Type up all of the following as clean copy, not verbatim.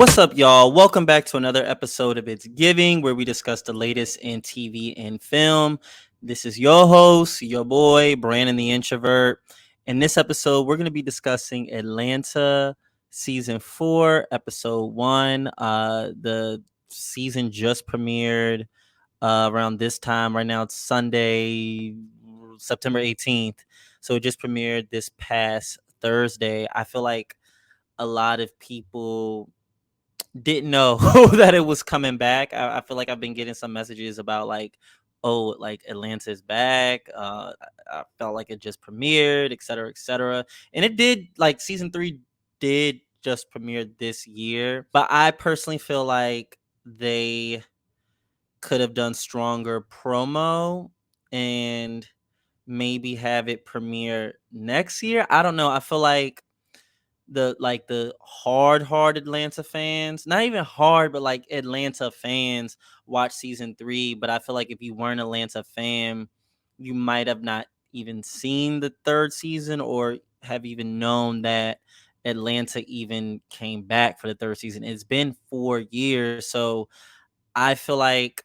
What's up, y'all? Welcome back to another episode of It's Giving, where we discuss the latest in TV and film. This is your host, your boy, Brandon the Introvert. In this episode, we're going to be discussing Atlanta Season 4, Episode 1. The season just premiered around this time. Right now, it's Sunday, September 18th. So it just premiered this past Thursday. I feel like a lot of people didn't know that it was coming back. I feel like I've been getting some messages about like, oh, like Atlanta's back. I felt like it just premiered, et cetera, et cetera. And it did, like season 3 did just premiere this year. But I personally feel like they could have done stronger promo and maybe have it premiere next year. I don't know. I feel like the hard Atlanta fans, not even hard, but like Atlanta fans watch season 3. But I feel like if you weren't an Atlanta fan, you might have not even seen the third season or have even known that Atlanta even came back for the third season. It's been 4 years, so I feel like,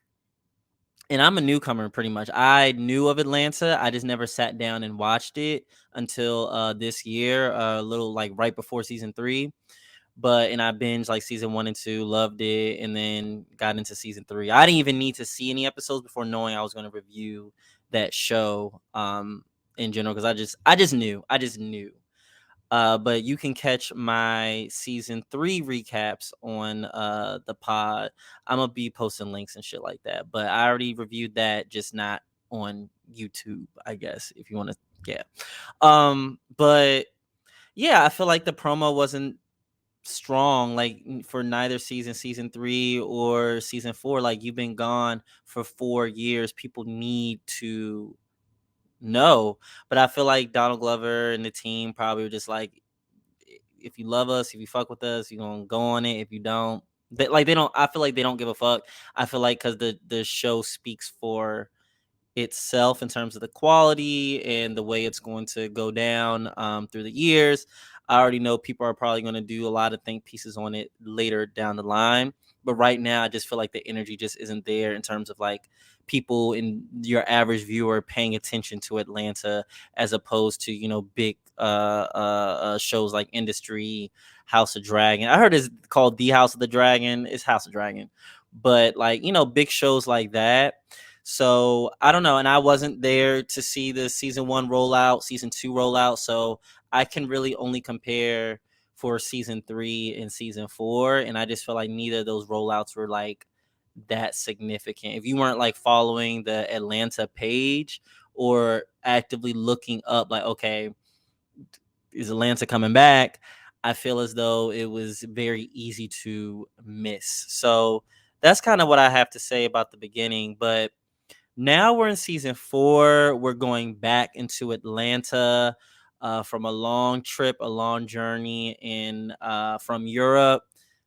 and I'm a newcomer pretty much. I knew of Atlanta. I just never sat down and watched it until this year, a little like right before season 3. But and I binged like season 1 and 2, loved it, and then got into season 3. I didn't even need to see any episodes before knowing I was going to review that show in general, because I just knew. But you can catch my season 3 recaps on the pod. I'm gonna be posting links and shit like that. But I already reviewed that, just not on YouTube, I guess, if you want to. Yeah. But yeah, I feel like the promo wasn't strong, like for neither season 3 or season 4. Like, you've been gone for 4 years. People need to know. But I feel like Donald Glover and the team probably were just like, if you love us, if you fuck with us, you're gonna go on it. If you don't, they don't. I feel like they don't give a fuck. I feel like because the show speaks for itself in terms of the quality and the way it's going to go down through the years. I already know people are probably going to do a lot of think pieces on it later down the line. But right now, I just feel like the energy just isn't there in terms of like people in your average viewer paying attention to Atlanta, as opposed to, big shows like Industry, House of Dragon. I heard it's called The House of the Dragon. It's House of Dragon. But like, big shows like that. So I don't know, and I wasn't there to see the season 1 rollout, season 2 rollout. So I can really only compare for season 3 and season 4, and I just feel like neither of those rollouts were like that significant. If you weren't like following the Atlanta page or actively looking up, like, okay, is Atlanta coming back? I feel as though it was very easy to miss. So that's kind of what I have to say about the beginning. But now we're in season 4. We're going back into Atlanta from a long trip, a long journey from Europe,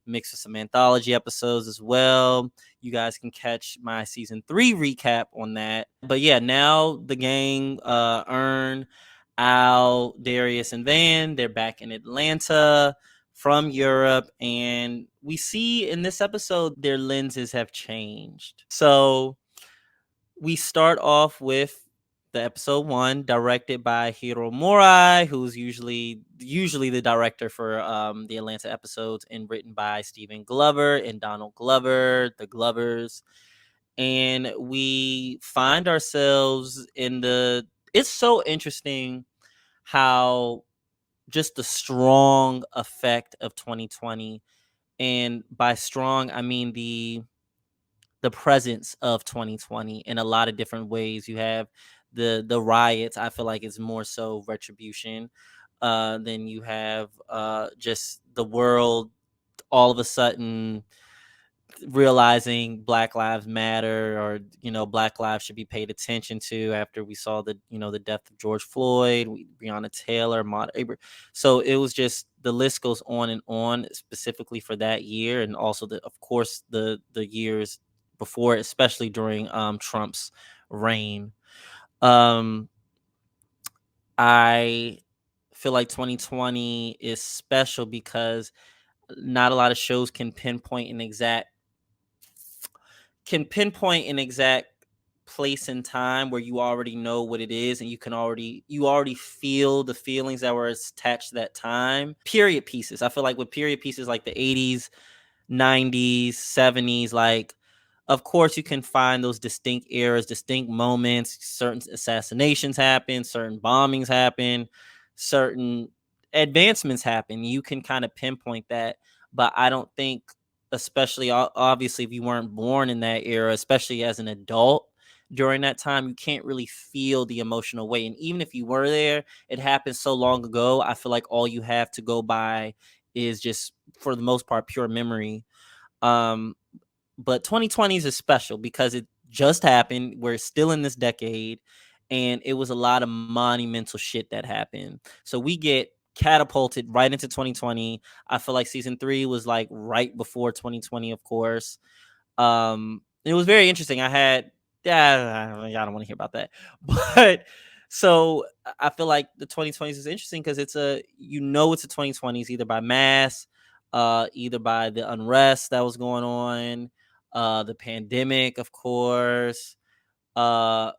mixed with some anthology episodes as well. You guys can catch my season 3 recap on that. But yeah, now the gang, Earn, Al, Darius, and Van, they're back in Atlanta from Europe, and we see in this episode their lenses have changed. So we start off with the episode 1, directed by Hiro Murai, who's usually the director for the Atlanta episodes, and written by Stephen Glover and Donald Glover, the Glovers. And we find ourselves in the. It's so interesting how just the strong effect of 2020, and by strong I mean the presence of 2020 in a lot of different ways. You have the riots. I feel like it's more so retribution. Then you have just the world all of a sudden realizing Black Lives Matter, or Black lives should be paid attention to, after we saw the death of George Floyd, Breonna Taylor, Ahmaud Arbery. So it was just, the list goes on and on, specifically for that year, and also of course the years before, especially during Trump's reign. um I feel like 2020 is special because not a lot of shows can pinpoint an exact place and time where you already know what it is, and you already feel the feelings that were attached to that time. Period pieces. I feel like with period pieces like the 80s, 90s, 70s, like, of course you can find those distinct eras, distinct moments. Certain assassinations happen, certain bombings happen, certain advancements happen. You can kind of pinpoint that. But I don't think, especially obviously if you weren't born in that era, especially as an adult during that time, you can't really feel the emotional weight. And even if you were there, it happened so long ago. I feel like all you have to go by is just, for the most part, pure memory. um but 2020s is special because it just happened. We're still in this decade, and it was a lot of monumental shit that happened. So we get catapulted right into 2020. I feel like season 3 was like right before 2020, of course. It was very interesting. I had, yeah, I don't want to hear about that. But so I feel like the 2020s is interesting because it's a 2020s either by mass, either by the unrest that was going on, the pandemic, of course, uh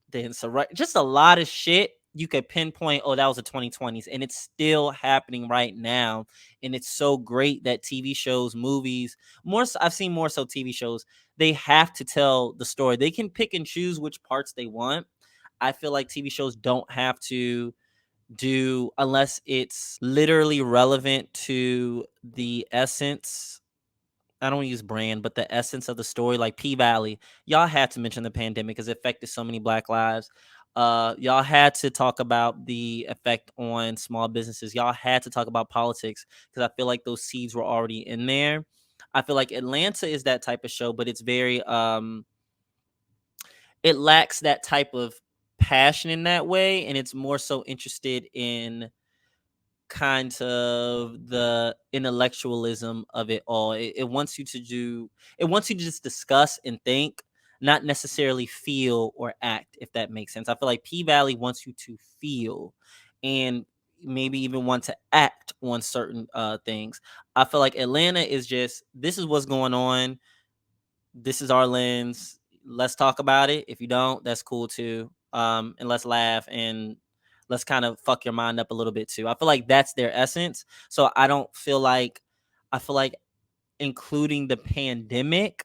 the just a lot of shit you could pinpoint. Oh, that was the 2020s, and it's still happening right now. And it's so great that TV shows, movies, more so, I've seen more so TV shows, they have to tell the story. They can pick and choose which parts they want. I feel like TV shows don't have to do, unless it's literally relevant to the essence. I don't use brand, but the essence of the story, like P Valley. Y'all had to mention the pandemic because it affected so many Black lives. Y'all had to talk about the effect on small businesses. Y'all had to talk about politics because I feel like those seeds were already in there. I feel like Atlanta is that type of show, but it's very it lacks that type of passion in that way, and it's more so interested in kind of the intellectualism of it all. It wants you to just discuss and think, not necessarily feel or act, if that makes sense. I feel like P Valley wants you to feel and maybe even want to act on certain things. I feel like Atlanta is just, this is what's going on, this is our lens. Let's talk about it. If you don't, that's cool too. And let's laugh and let's kind of fuck your mind up a little bit too. I feel like that's their essence. So I feel like including the pandemic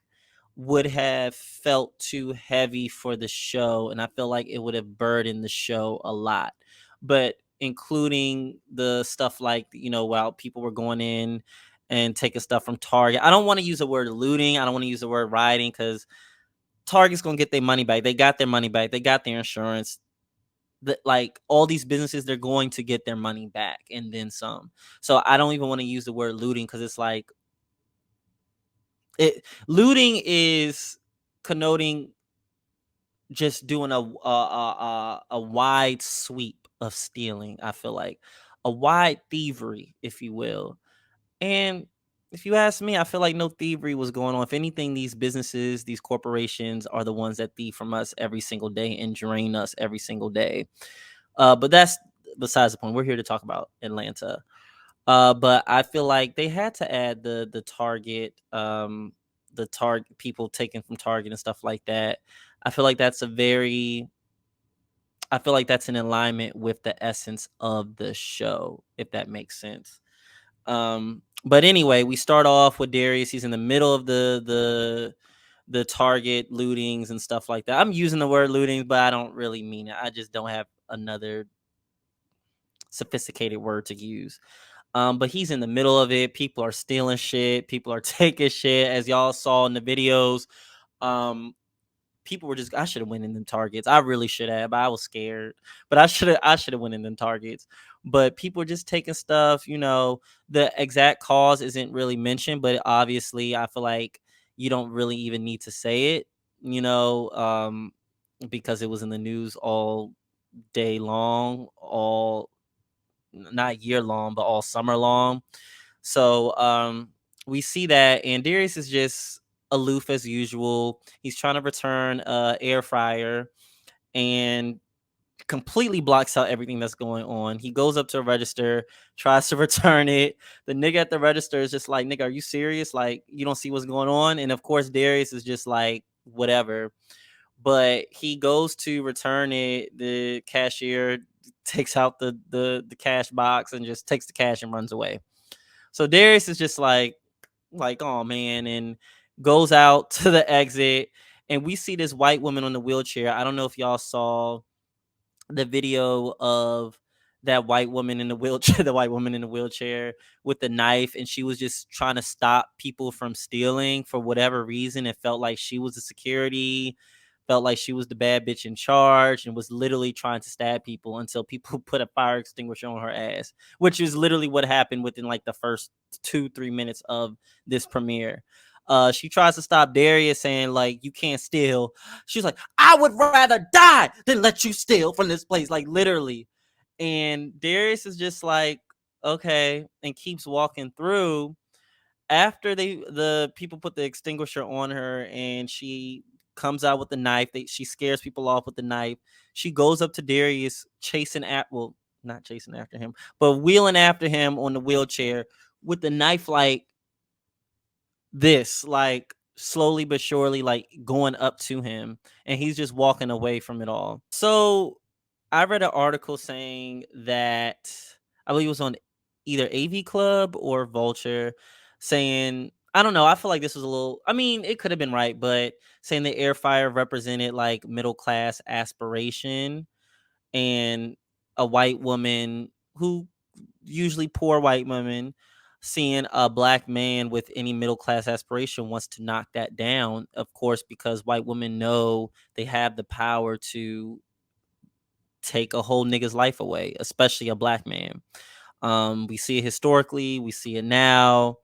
would have felt too heavy for the show, and I feel like it would have burdened the show a lot. But including the stuff like, while people were going in and taking stuff from Target. I don't want to use the word looting. I don't want to use the word rioting because Target's gonna get their money back. They got their money back. They got their insurance. Like all these businesses, they're going to get their money back and then some. So I don't even want to use the word looting because it's like looting is connoting just doing a wide sweep of stealing. I feel like a wide thievery, if you will. And if you ask me, I feel like no thievery was going on. If anything, these businesses, these corporations are the ones that thieve from us every single day and drain us every single day. But that's besides the point. We're here to talk about Atlanta. But I feel like they had to add the Target people taken from Target and stuff like that. I feel like that's in alignment with the essence of the show, if that makes sense. But anyway, we start off with Darius. He's in the middle of the Target lootings and stuff like that. I'm using the word looting, but I don't really mean it. I just don't have another sophisticated word to use. But he's in the middle of it. People are stealing shit. People are taking shit, as y'all saw in the videos. Um, People were just, I should have went in them Targets. I really should have, but I was scared. But I should have went in them Targets. But people are just taking stuff. The exact cause isn't really mentioned, but obviously I feel like you don't really even need to say it. You know, because it was in the news all day long, all not year long, but all summer long. So we see that, and Darius is just aloof as usual. He's trying to return air fryer, and completely blocks out everything that's going on. He goes up to a register, tries to return it. The nigga at the register is just like, nigga, are you serious? Like, you don't see what's going on? And of course, Darius is just like, whatever. But he goes to return it. The cashier takes out the cash box and just takes the cash and runs away. So Darius is just like, oh man, and goes out to the exit. And we see this white woman on the wheelchair. I don't know if y'all saw the video of that white woman in the wheelchair, the white woman in the wheelchair with the knife, and she was just trying to stop people from stealing for whatever reason. It felt like she was the security, felt like she was the bad bitch in charge, and was literally trying to stab people until people put a fire extinguisher on her ass, which is literally what happened within like the first 2-3 minutes of this premiere. She tries to stop Darius, saying like, you can't steal. She's like, I would rather die than let you steal from this place, like literally. And Darius is just like, okay, and keeps walking through. After the people put the extinguisher on her, and she comes out with the knife, she scares people off with the knife. She goes up to Darius, chasing at well, not chasing after him, but wheeling after him on the wheelchair with the knife, like this, like slowly but surely, like going up to him, and he's just walking away from it all. So I read an article saying that, I believe it was on either AV Club or Vulture, saying, I don't know, I feel like this was a little, I mean, it could have been right, but saying the air fryer represented like middle class aspiration, and a white woman who, usually poor white woman, seeing a black man with any middle class aspiration wants to knock that down, of course, because white women know they have the power to take a whole nigga's life away, especially a black man. We see it historically, we see it now.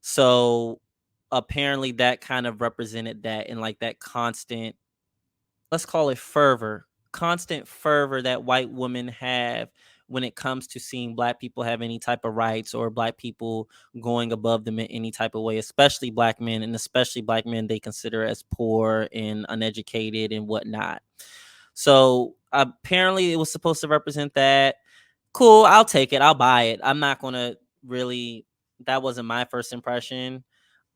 So apparently that kind of represented that, in like that constant, let's call it fervor, constant fervor that white women have when it comes to seeing black people have any type of rights, or black people going above them in any type of way, especially black men, and especially black men they consider as poor and uneducated and whatnot. So apparently it was supposed to represent that. Cool, I'll take it. I'll buy it. I'm not gonna really, that wasn't my first impression.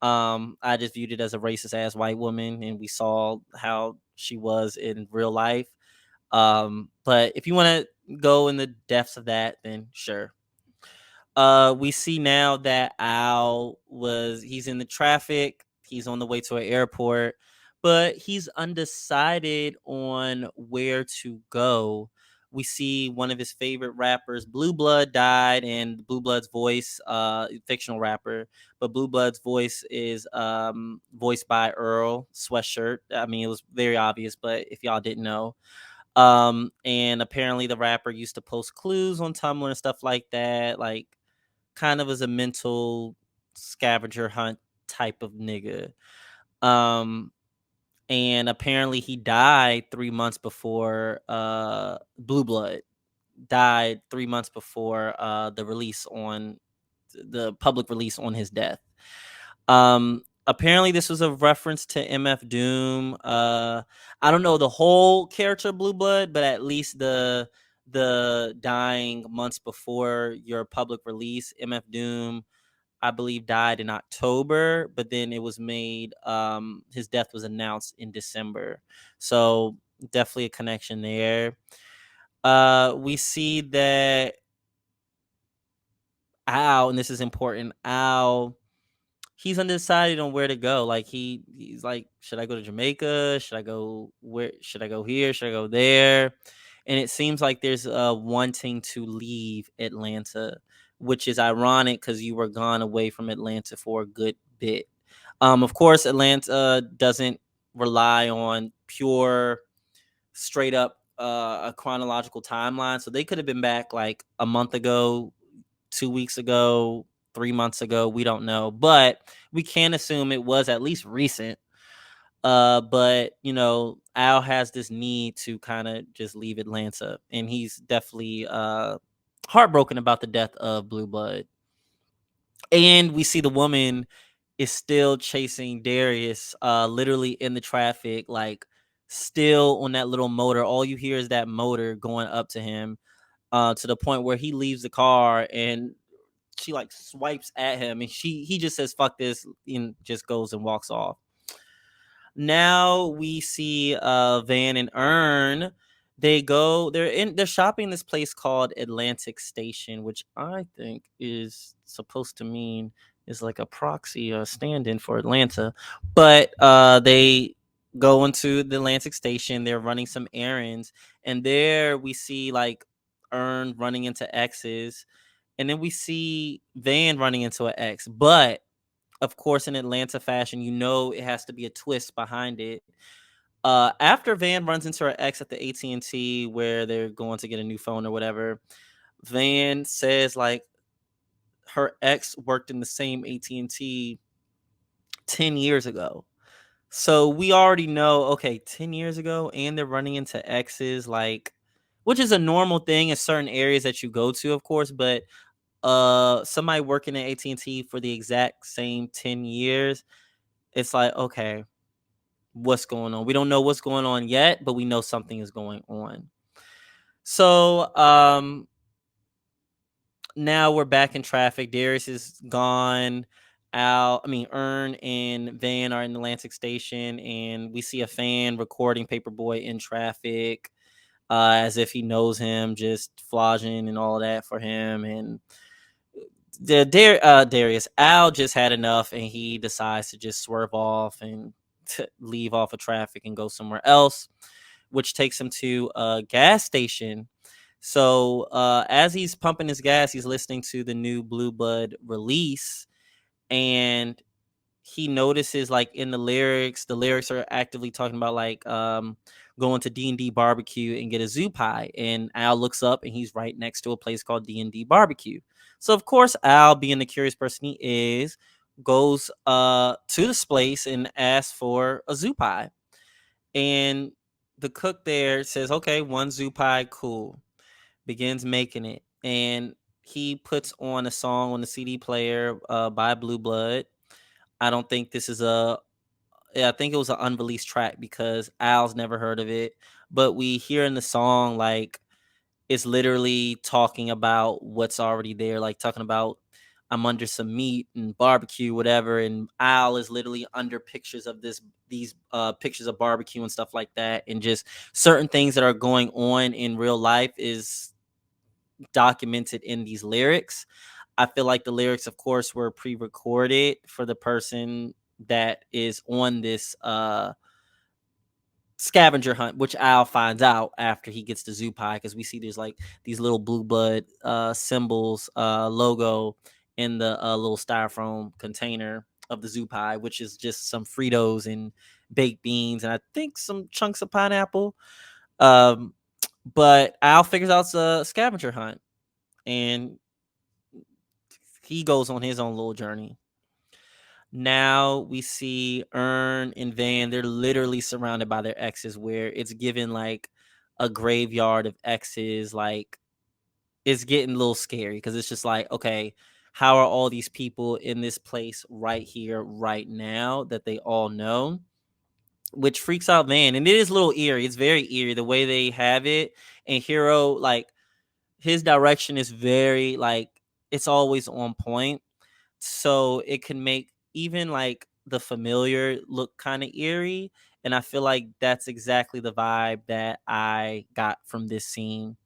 I just viewed it as a racist ass white woman, and we saw how she was in real life. But if you want to go in the depths of that, then sure. We see now that he's in the traffic, he's on the way to an airport, but he's undecided on where to go. We see one of his favorite rappers, Blue Blood, died, and Blue Blood's voice, fictional rapper, but Blue Blood's voice is voiced by Earl Sweatshirt. I mean, it was very obvious, but if y'all didn't know. And apparently the rapper used to post clues on Tumblr and stuff like that, like kind of as a mental scavenger hunt type of nigga. Um, and apparently he died 3 months before Blue Blood died 3 months before the public release on his death. Apparently this was a reference to MF Doom. I don't know the whole character of Blue Blood, but at least the dying months before your public release. MF Doom, I believe, died in October, but then it was made, his death was announced in December. So definitely a connection there. We see that Al, and this is important, Al, he's undecided on where to go. Like he's like, should I go to Jamaica? Should I go where? Should I go here? Should I go there? And it seems like there's wanting to leave Atlanta, which is ironic because you were gone away from Atlanta for a good bit. Of course, Atlanta doesn't rely on pure, straight up a chronological timeline, so they could have been back like a month ago, 2 weeks ago, 3 months ago. We don't know, but we can assume it was at least recent. But Al has this need to kind of just leave Atlanta, and he's definitely heartbroken about the death of Blue Blood. And we see the woman is still chasing Darius, literally in the traffic, like still on that little motor. All you hear is that motor going up to him, to the point where he leaves the car and she like swipes at him, and he just says fuck this and just goes and walks off. Now we see Van and Earn. They're shopping this place called Atlantic Station, which I think is supposed to mean is like a proxy stand-in for Atlanta. But they go into the Atlantic Station, they're running some errands, and there we see like Earn running into X's, and then we see Van running into an X. But of course, in Atlanta fashion, it has to be a twist behind it. After Van runs into her ex at the AT&T where they're going to get a new phone or whatever, Van says like her ex worked in the same AT&T 10 years ago. So we already know, okay, 10 years ago, and they're running into exes, like, which is a normal thing in certain areas that you go to, of course, but somebody working at AT&T for the exact same 10 years, it's like, okay, what's going on? We don't know what's going on yet, but we know something is going on. So now we're back in traffic. Darius is gone. Earn and Van are in Atlantic Station, and we see a fan recording Paperboy in traffic, as if he knows him, just flogging and all that for him. And Darius Al just had enough, and he decides to just swerve off and leave off of traffic and go somewhere else, which takes him to a gas station. So as he's pumping his gas, he's listening to the new Blue Blood release, and he notices like in the lyrics are actively talking about like going to D&D barbecue and get a zoo pie. And Al looks up and he's right next to a place called D&D barbecue. So of course Al, being the curious person he is, goes to this place and asks for a zoo pie. And the cook there says, okay, one zoo pie, cool. Begins making it. And he puts on a song on the CD player by Blue Blood. I don't think this is I think it was an unreleased track because Al's never heard of it. But we hear in the song, like, it's literally talking about what's already there, like talking about I'm under some meat and barbecue, whatever. And Al is literally under pictures of these pictures of barbecue and stuff like that. And just certain things that are going on in real life is documented in these lyrics. I feel like the lyrics, of course, were pre-recorded for the person that is on this scavenger hunt, which Al finds out after he gets the zoo pie, because we see there's like these little blue blood symbols, logo in the little styrofoam container of the zoo pie, which is just some Fritos and baked beans and I think some chunks of pineapple. Um, but Al figures out it's a scavenger hunt, and he goes on his own little journey. Now we see Earn and Van, they're literally surrounded by their exes, where it's given like a graveyard of exes. Like, it's getting a little scary because it's just like, okay, how are all these people in this place right here, right now, that they all know? Which freaks out Van. And it is a little eerie. It's very eerie the way they have it. And Hero, like, his direction is very, like, it's always on point, so it can make even like the familiar look kind of eerie. And I feel like that's exactly the vibe that I got from this scene.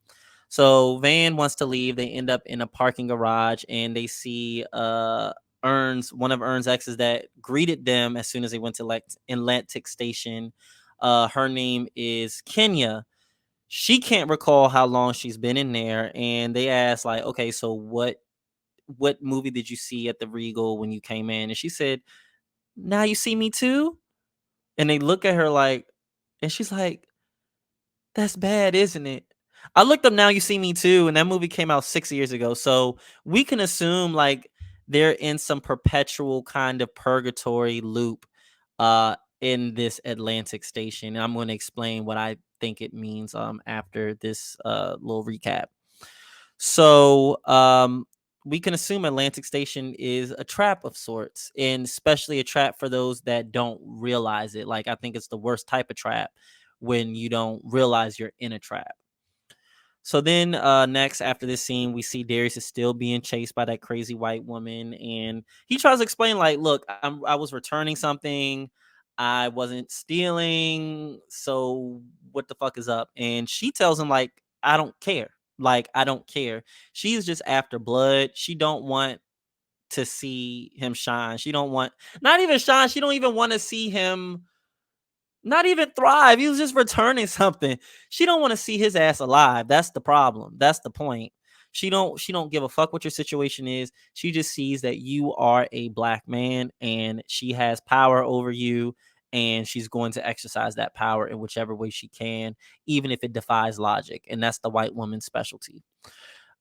So Van wants to leave. They end up in a parking garage, and they see one of Earn's exes that greeted them as soon as they went to Atlantic Station. Her name is Kenya. She can't recall how long she's been in there, and they ask like, okay, so what movie did you see at the Regal when you came in? And she said, Now You See Me Too? And they look at her like, and she's like, that's bad, isn't it? I looked up Now You See Me Too, and that movie came out 6 years ago. So we can assume like they're in some perpetual kind of purgatory loop in this Atlantic Station. And I'm going to explain what I think it means after this little recap. So we can assume Atlantic Station is a trap of sorts, and especially a trap for those that don't realize it. Like, I think it's the worst type of trap when you don't realize you're in a trap. So then next after this scene, we see Darius is still being chased by that crazy white woman, and he tries to explain like, look, I was returning something, I wasn't stealing, so what the fuck is up? And she tells him like, I don't care. Like, I don't care. She's just after blood. She don't want to see him shine. She don't want, not even shine, she don't even want to see him not even thrive. He was just returning something. She don't want to see his ass alive. That's the problem. That's the point. She don't give a fuck what your situation is. She just sees that you are a black man and she has power over you, and she's going to exercise that power in whichever way she can, even if it defies logic. And that's the white woman's specialty.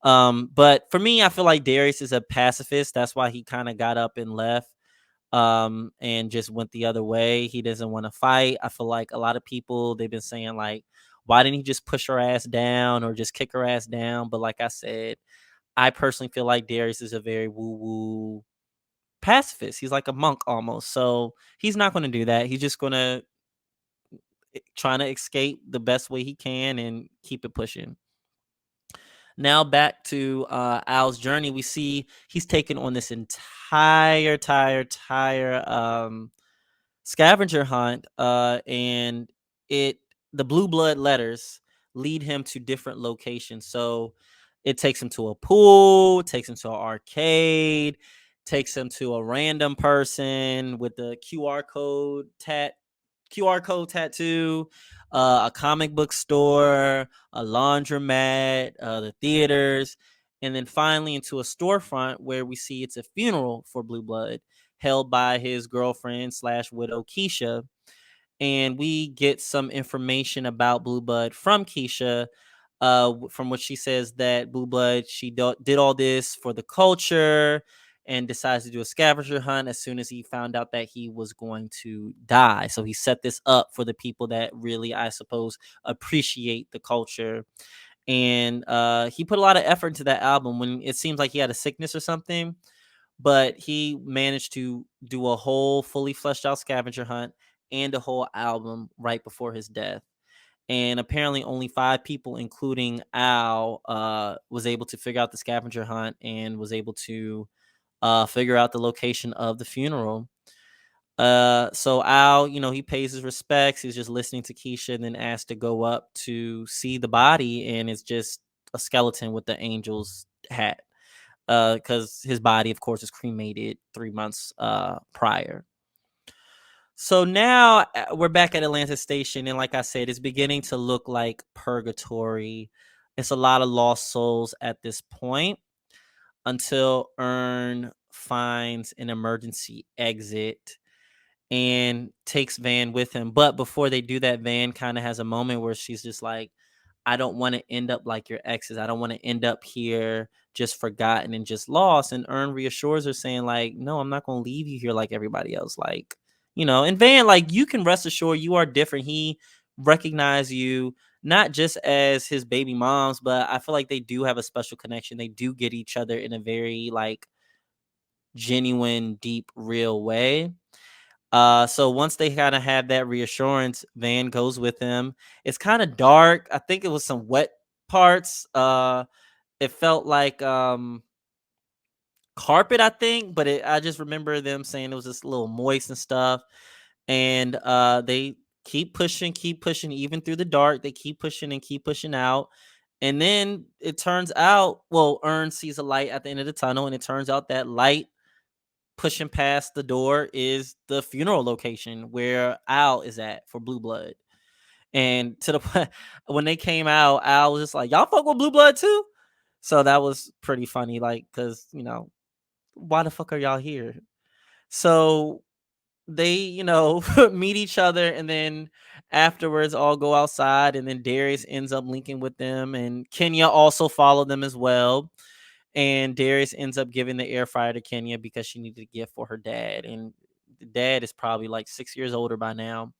But for me, I feel like Darius is a pacifist. That's why he kind of got up and left, and just went the other way. He doesn't want to fight. I feel like a lot of people, they've been saying like, why didn't he just push her ass down or just kick her ass down? But like I said, I personally feel like Darius is a very woo woo pacifist. He's like a monk almost. So he's not going to do that. He's just going to trying to escape the best way he can and keep it pushing. Now back to Al's journey. We see he's taken on this entire scavenger hunt, and it the blue blood letters lead him to different locations. So it takes him to a pool, takes him to an arcade, takes him to a random person with the QR code tattoo, a comic book store, a laundromat, the theaters, and then finally into a storefront where we see it's a funeral for Blue Blood held by his girlfriend slash widow Keisha. And we get some information about Blue Blood from Keisha, from what she says that Blue Blood, she did all this for the culture and decides to do a scavenger hunt as soon as he found out that he was going to die. So he set this up for the people that really, I suppose, appreciate the culture. And he put a lot of effort into that album when it seems like he had a sickness or something, but he managed to do a whole fully fleshed out scavenger hunt and a whole album right before his death. And apparently only 5 people, including Al, was able to figure out the scavenger hunt and was able to figure out the location of the funeral. So Al, he pays his respects. He's just listening to Keisha and then asked to go up to see the body, and it's just a skeleton with the angel's hat, because his body, of course, is cremated 3 months prior. So now we're back at Atlanta Station, and like I said, it's beginning to look like purgatory. It's a lot of lost souls at this point until Earn finds an emergency exit and takes Van with him. But before they do that, Van kind of has a moment where she's just like, I don't want to end up like your exes. I don't want to end up here just forgotten and just lost. And Earn reassures her, saying, like, no, I'm not going to leave you here like everybody else. Like, and Van, like, you can rest assured you are different. He recognized you not just as his baby moms, but I feel like they do have a special connection. They do get each other in a very, like, genuine, deep, real way. So once they kind of have that reassurance, Van goes with him. It's kind of dark. I think it was some wet parts. It felt like carpet, I think, but I just remember them saying it was just a little moist and stuff. And they keep pushing, even through the dark. They keep pushing out. And then it turns out, well, Earn sees a light at the end of the tunnel, and it turns out that light pushing past the door is the funeral location where Al is at for Blue Blood. And to the point when they came out, Al was just like, y'all fuck with Blue Blood too? So that was pretty funny, like, because, why the fuck are y'all here? So they, meet each other, and then afterwards all go outside, and then Darius ends up linking with them, and Kenya also followed them as well. And Darius ends up giving the air fryer to Kenya because she needed a gift for her dad. And the dad is probably like 6 years older by now.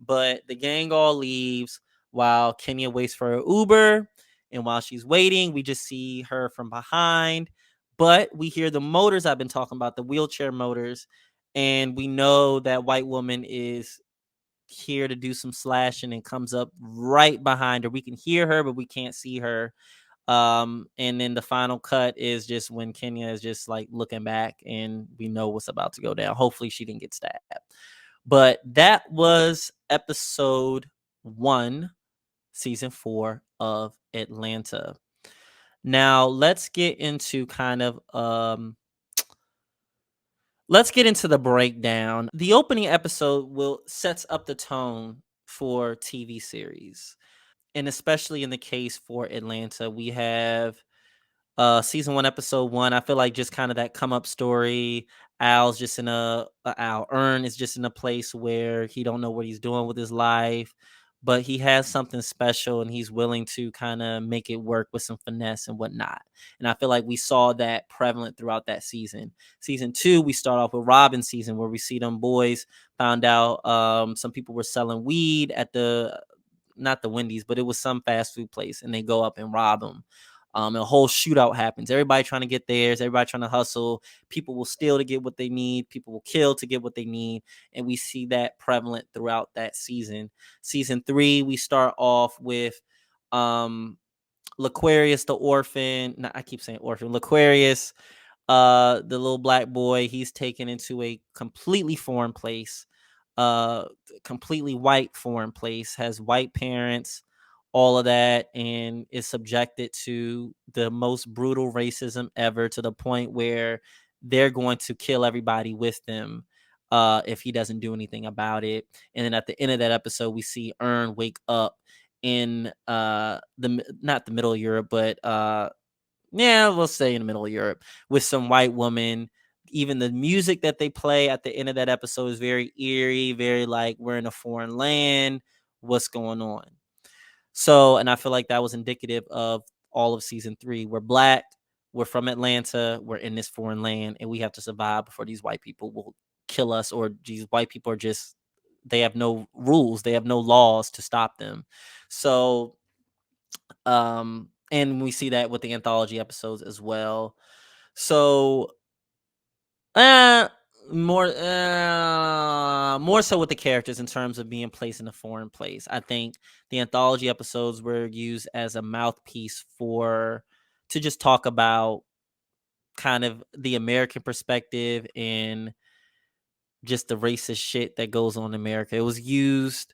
But the gang all leaves while Kenya waits for her Uber. And while she's waiting, we just see her from behind. But we hear the motors I've been talking about, the wheelchair motors. And we know that white woman is here to do some slashing and comes up right behind her. We can hear her, but we can't see her. And then the final cut is just when Kenya is just like looking back and we know what's about to go down. Hopefully she didn't get stabbed. But that was episode 1, season 4 of Atlanta. Now let's get into let's get into the breakdown. The opening episode will sets up the tone for TV series. And especially in the case for Atlanta, we have season 1, episode 1. I feel like just kind of that come up story. Al's just in Al Earn is just in a place where he don't know what he's doing with his life, but he has something special and he's willing to kind of make it work with some finesse and whatnot. And I feel like we saw that prevalent throughout that season. Season 2, we start off with Robin's season where we see them boys found out some people were selling weed at the not the Wendy's, but it was some fast food place, and they go up and rob them. And a whole shootout happens. Everybody trying to get theirs. Everybody trying to hustle. People will steal to get what they need. People will kill to get what they need. And we see that prevalent throughout that season. Season 3, we start off with Laquarius the orphan. No, I keep saying orphan. Laquarius, the little black boy. He's taken into a completely foreign place, completely white foreign place, has white parents, all of that, and is subjected to the most brutal racism ever, to the point where they're going to kill everybody with them if he doesn't do anything about it. And then at the end of that episode, we see Earn wake up in the not the middle of Europe, but yeah, we'll say in the middle of Europe with some white woman. Even the music that they play at the end of that episode is very eerie, very like we're in a foreign land. What's going on? So, and I feel like that was indicative of all of season 3. We're black, we're from Atlanta, we're in this foreign land, and we have to survive before these white people will kill us, or these white people are just, they have no rules, they have no laws to stop them. So, and we see that with the anthology episodes as well. So, uh, more so with the characters in terms of being placed in a foreign place. I think the anthology episodes were used as a mouthpiece to just talk about kind of the American perspective and just the racist shit that goes on in America. It was used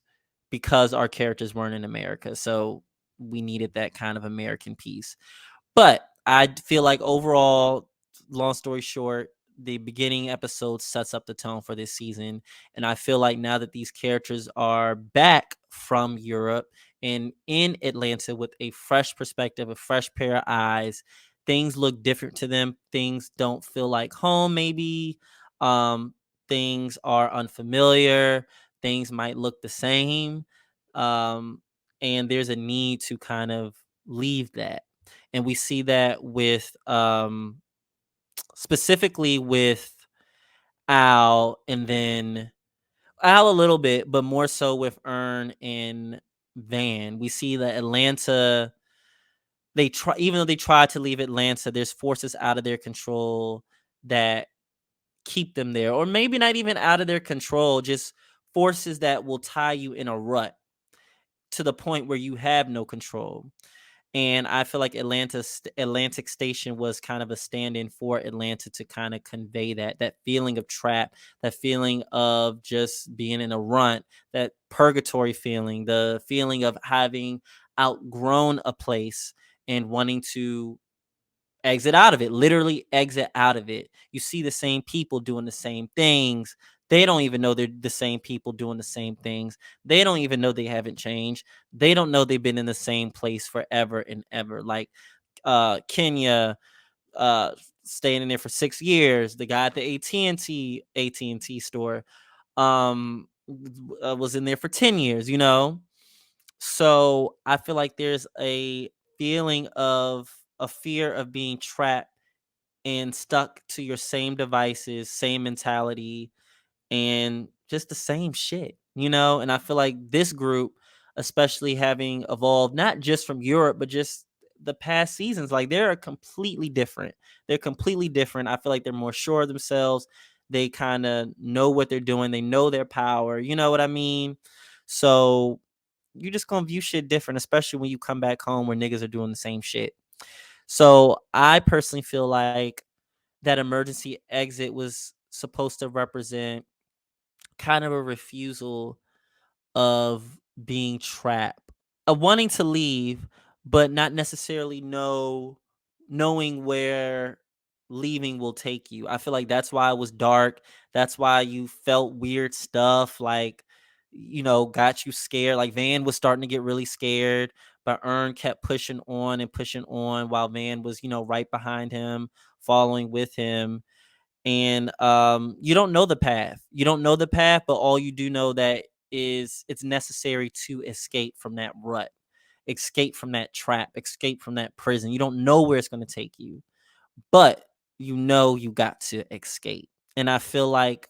because our characters weren't in America, so we needed that kind of American piece. But I feel like overall, long story short, the beginning episode sets up the tone for this season. And I feel like now that these characters are back from Europe and in Atlanta with a fresh perspective, a fresh pair of eyes, things look different to them. Things don't feel like home, maybe. Um, things are unfamiliar. Things might look the same. Um, and there's a need to kind of leave that, and we see that with specifically with Al, and then Al a little bit, but more so with Earn and Van. We see that Atlanta, they try, even though they try to leave Atlanta, there's forces out of their control that keep them there, or maybe not even out of their control, just forces that will tie you in a rut to the point where you have no control. And I feel like Atlantic Station was kind of a stand-in for Atlanta to kind of convey that feeling of trap, that feeling of just being in a rut, that purgatory feeling, the feeling of having outgrown a place and wanting to exit out of it, literally exit out of it. You see the same people doing the same things. They don't even know they're the same people doing the same things. They don't even know they haven't changed. They don't know they've been in the same place forever and ever. Like Kenya staying in there for 6 years. The guy at the AT&T store was in there for 10 years, you know? So I feel like there's a feeling of a fear of being trapped and stuck to your same devices, same mentality, and just the same shit, you know? And I feel like this group, especially having evolved not just from Europe, but just the past seasons, like they're completely different. They're completely different. I feel like they're more sure of themselves. They kind of know what they're doing. They know their power. You know what I mean? So you just gonna view shit different, especially when you come back home where niggas are doing the same shit. So I personally feel like that emergency exit was supposed to represent kind of a refusal of being trapped, of wanting to leave, but not necessarily knowing where leaving will take you. I feel like that's why it was dark. That's why you felt weird stuff, like, got you scared. Like Van was starting to get really scared, but Ern kept pushing on and pushing on while Van was, right behind him, following with him. And you don't know the path. You don't know the path, but all you do know that is it's necessary to escape from that rut, escape from that trap, escape from that prison. You don't know where it's going to take you, but you got to escape. And I feel like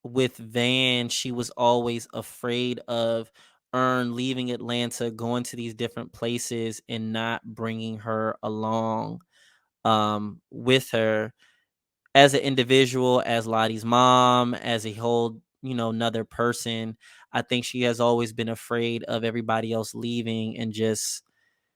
with Van, she was always afraid of Ern leaving Atlanta, going to these different places and not bringing her along with her as an individual, as Lottie's mom, as a whole, another person. I think she has always been afraid of everybody else leaving and just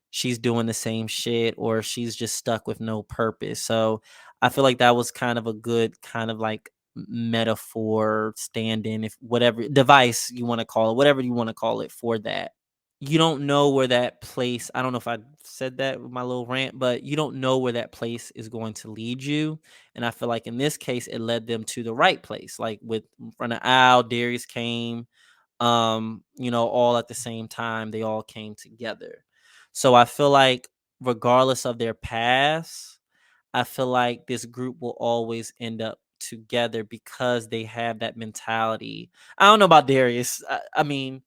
she's doing the same shit, or she's just stuck with no purpose. So I feel like that was kind of a good kind of like metaphor, stand-in, if whatever device you want to call it, whatever you want to call it, for that. You don't know where that place, I don't know if I said that with my little rant, but you don't know where that place is going to lead you. And I feel like in this case, it led them to the right place. Like with in front of Al, Darius came, all at the same time. They all came together. So I feel like regardless of their past, I feel like this group will always end up together because they have that mentality. I don't know about Darius. I mean,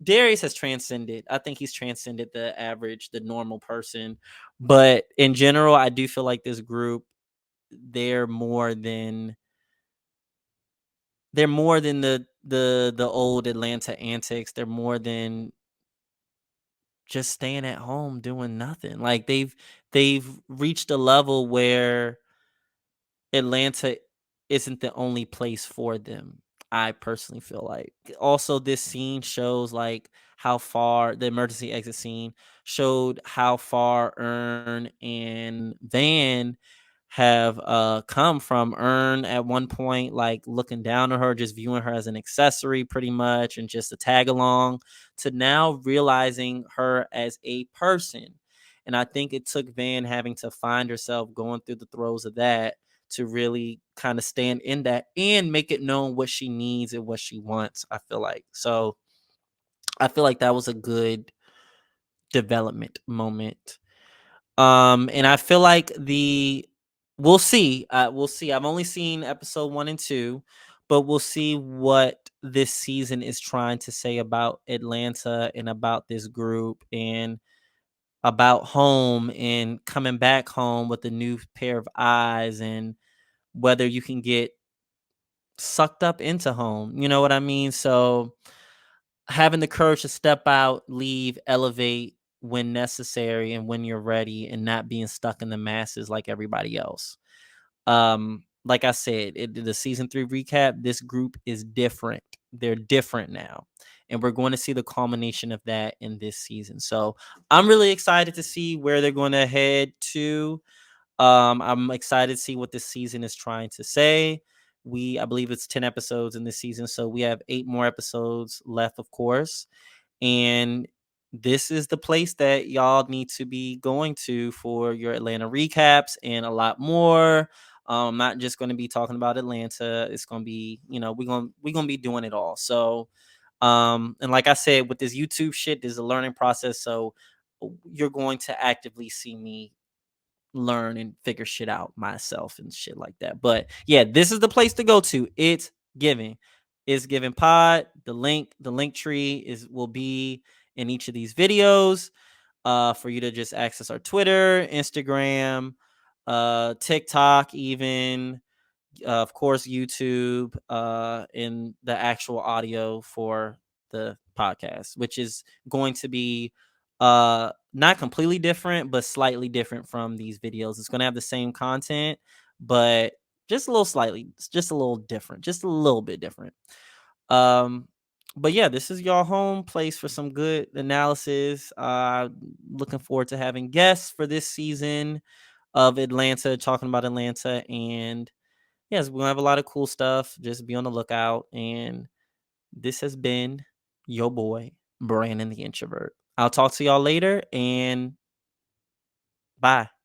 Darius has transcended. I think he's transcended the average, the normal person. But in general, I do feel like this group, they're more than the old Atlanta antics. They're more than just staying at home doing nothing. Like they've reached a level where Atlanta isn't the only place for them. I personally feel like. Also, this scene shows like how far the emergency exit scene showed how far Ern and Van have come from. Ern at one point like looking down on her, just viewing her as an accessory pretty much and just a tag along, to now realizing her as a person. And I think it took Van having to find herself, going through the throes of that, to really kind of stand in that and make it known what she needs and what she wants. I feel like so. I feel like that was a good development moment. And I feel like we'll see. We'll see. I've only seen episode 1 and 2, but we'll see what this season is trying to say about Atlanta and about this group and about home and coming back home with a new pair of eyes, and whether you can get sucked up into home. You know what I mean? So having the courage to step out, leave, elevate when necessary and when you're ready, and not being stuck in the masses like everybody else. Like I said, the season 3 recap, this group is different. They're different now. And we're going to see the culmination of that in this season. So I'm really excited to see where they're going to head to. I'm excited to see what this season is trying to say. I believe it's 10 episodes in this season, so we have 8 more episodes left, of course. And this is the place that y'all need to be going to for your Atlanta recaps and a lot more. I'm not just going to be talking about Atlanta. It's going to be, we're going to be doing it all. So, and like I said, with this YouTube shit, there's a learning process. So you're going to actively see me learn and figure shit out myself and shit like that. But yeah, this is the place to go to. It's giving pod. The link tree will be in each of these videos for you to just access our Twitter, Instagram, TikTok, even of course YouTube, in the actual audio for the podcast, which is going to be not completely different but slightly different from these videos. It's going to have the same content, but just a little slightly, just a little different, just a little bit different. Um, but yeah, this is your home place for some good analysis. Looking forward to having guests for this season of Atlanta, talking about Atlanta, and yes, we're gonna have a lot of cool stuff. Just be on the lookout. And this has been your boy, Brandon the Introvert. I'll talk to y'all later, and bye.